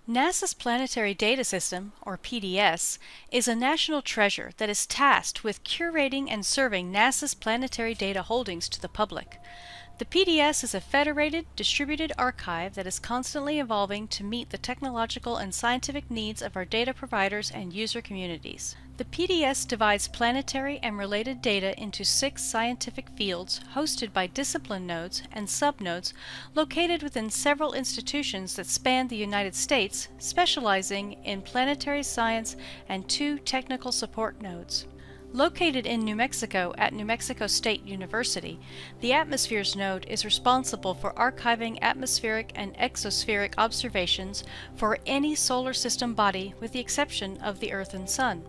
NASA's Planetary Data System, or PDS, is a national treasure that is tasked with curating and serving NASA's planetary data holdings to the public. The PDS is a federated, distributed archive that is constantly evolving to meet the technological and scientific needs of our data providers and user communities. The PDS divides planetary and related data into 6 scientific fields hosted by discipline nodes and subnodes located within several institutions that span the United States, specializing in planetary science, and 2 technical support nodes. Located in New Mexico at New Mexico State University, the Atmospheres node is responsible for archiving atmospheric and exospheric observations for any solar system body with the exception of the Earth and Sun.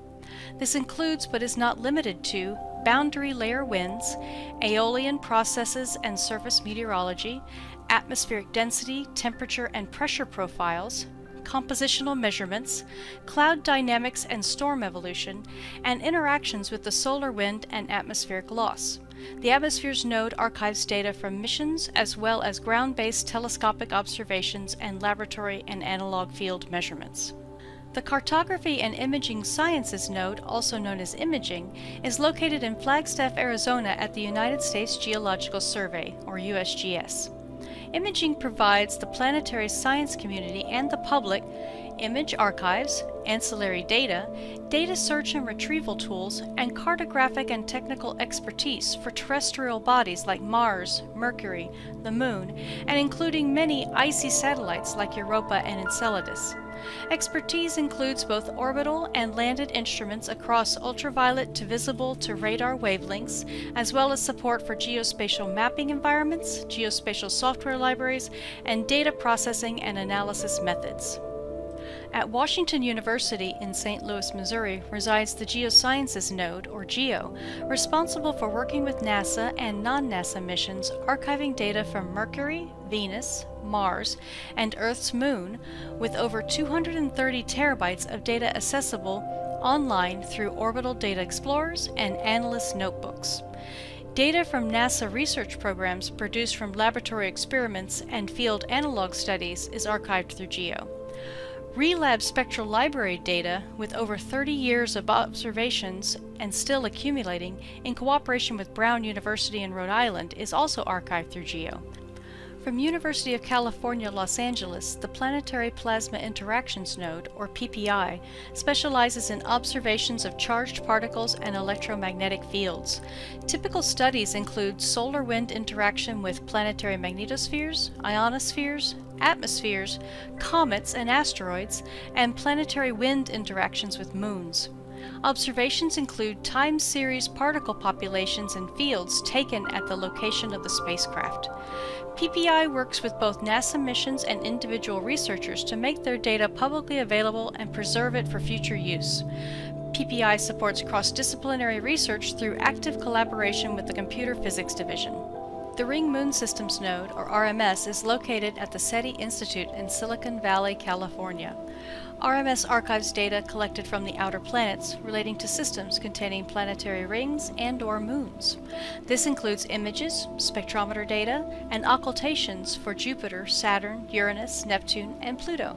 This includes, but is not limited to, boundary layer winds, aeolian processes and surface meteorology, atmospheric density, temperature and pressure profiles, compositional measurements, cloud dynamics and storm evolution, and interactions with the solar wind and atmospheric loss. The Atmospheres node archives data from missions as well as ground-based telescopic observations and laboratory and analog field measurements. The Cartography and Imaging Sciences node, also known as Imaging, is located in Flagstaff, Arizona at the United States Geological Survey, or USGS. Imaging provides the planetary science community and the public image archives, ancillary data, data search and retrieval tools, and cartographic and technical expertise for terrestrial bodies like Mars, Mercury, the Moon, and including many icy satellites like Europa and Enceladus. Expertise includes both orbital and landed instruments across ultraviolet to visible to radar wavelengths, as well as support for geospatial mapping environments, geospatial software libraries, and data processing and analysis methods. At Washington University in St. Louis, Missouri, resides the Geosciences node, or GEO, responsible for working with NASA and non-NASA missions archiving data from Mercury, Venus, Mars, and Earth's moon, with over 230 terabytes of data accessible online through Orbital data explorers and analyst notebooks. Data from NASA research programs produced from laboratory experiments and field analog studies is archived through GEO. Relab Spectral Library data, with over 30 years of observations and still accumulating, in cooperation with Brown University in Rhode Island, is also archived through GEO. From University of California, Los Angeles, the Planetary Plasma Interactions node, or PPI, specializes in observations of charged particles and electromagnetic fields. Typical studies include solar wind interaction with planetary magnetospheres, ionospheres, atmospheres, comets and asteroids, and planetary wind interactions with moons. Observations include time series particle populations and fields taken at the location of the spacecraft. PPI works with both NASA missions and individual researchers to make their data publicly available and preserve it for future use. PPI supports cross-disciplinary research through active collaboration with the Computer Physics Division. The Ring Moon Systems node, or RMS, is located at the SETI Institute in Silicon Valley, California. RMS archives data collected from the outer planets relating to systems containing planetary rings and/or moons. This includes images, spectrometer data, and occultations for Jupiter, Saturn, Uranus, Neptune, and Pluto.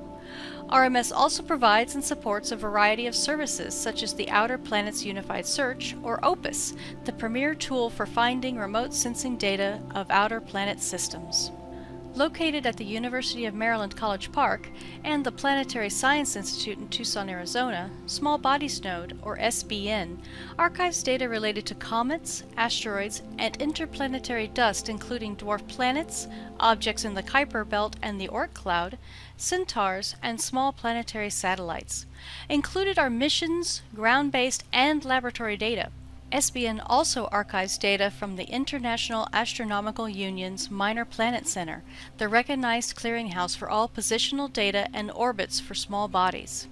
RMS also provides and supports a variety of services such as the Outer Planets Unified Search, or OPUS, the premier tool for finding remote sensing data of outer planet systems. Located at the University of Maryland College Park and the Planetary Science Institute in Tucson, Arizona, Small Bodies Node, or SBN, archives data related to comets, asteroids, and interplanetary dust including dwarf planets, objects in the Kuiper Belt and the Oort cloud, centaurs, and small planetary satellites. Included are missions, ground-based, and laboratory data. SBN also archives data from the International Astronomical Union's Minor Planet Center, the recognized clearinghouse for all positional data and orbits for small bodies.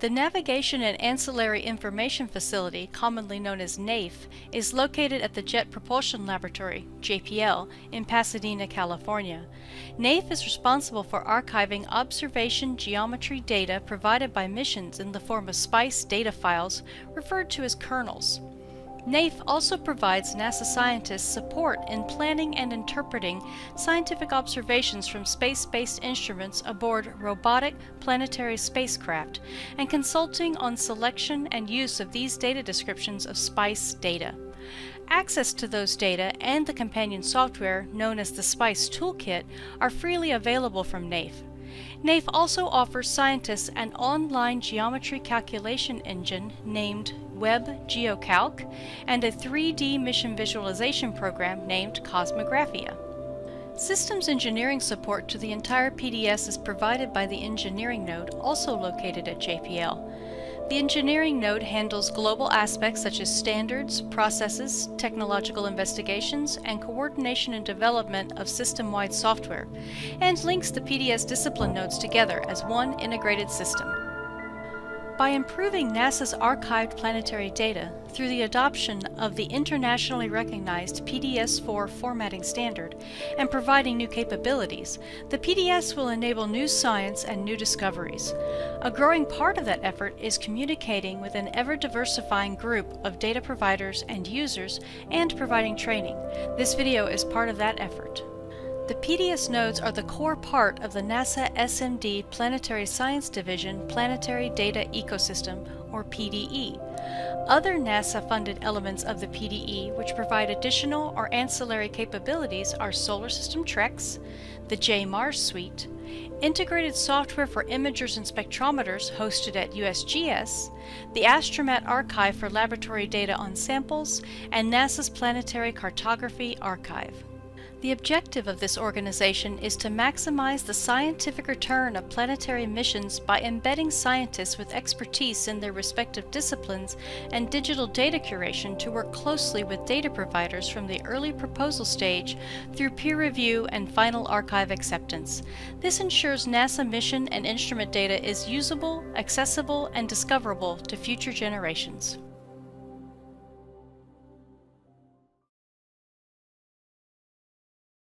The Navigation and Ancillary Information Facility, commonly known as NAIF, is located at the Jet Propulsion Laboratory, JPL, in Pasadena, California. NAIF is responsible for archiving observation geometry data provided by missions in the form of SPICE data files, referred to as kernels. NAIF also provides NASA scientists support in planning and interpreting scientific observations from space-based instruments aboard robotic planetary spacecraft and consulting on selection and use of these data descriptions of SPICE data. Access to those data and the companion software known as the SPICE Toolkit are freely available from NAIF. NAIF also offers scientists an online geometry calculation engine named Web GeoCalc and a 3D mission visualization program named Cosmographia. Systems engineering support to the entire PDS is provided by the engineering node, also located at JPL. The engineering node handles global aspects such as standards, processes, technological investigations, and coordination and development of system-wide software, and links the PDS discipline nodes together as one integrated system. By improving NASA's archived planetary data through the adoption of the internationally recognized PDS-4 formatting standard and providing new capabilities, the PDS will enable new science and new discoveries. A growing part of that effort is communicating with an ever-diversifying group of data providers and users and providing training. This video is part of that effort. The PDS nodes are the core part of the NASA SMD Planetary Science Division Planetary Data Ecosystem, or PDE. Other NASA-funded elements of the PDE which provide additional or ancillary capabilities are Solar System TREX, the J-Mars Suite, integrated software for imagers and spectrometers hosted at USGS, the Astromat Archive for laboratory data on samples, and NASA's Planetary Cartography Archive. The objective of this organization is to maximize the scientific return of planetary missions by embedding scientists with expertise in their respective disciplines and digital data curation to work closely with data providers from the early proposal stage through peer review and final archive acceptance. This ensures NASA mission and instrument data is usable, accessible, and discoverable to future generations.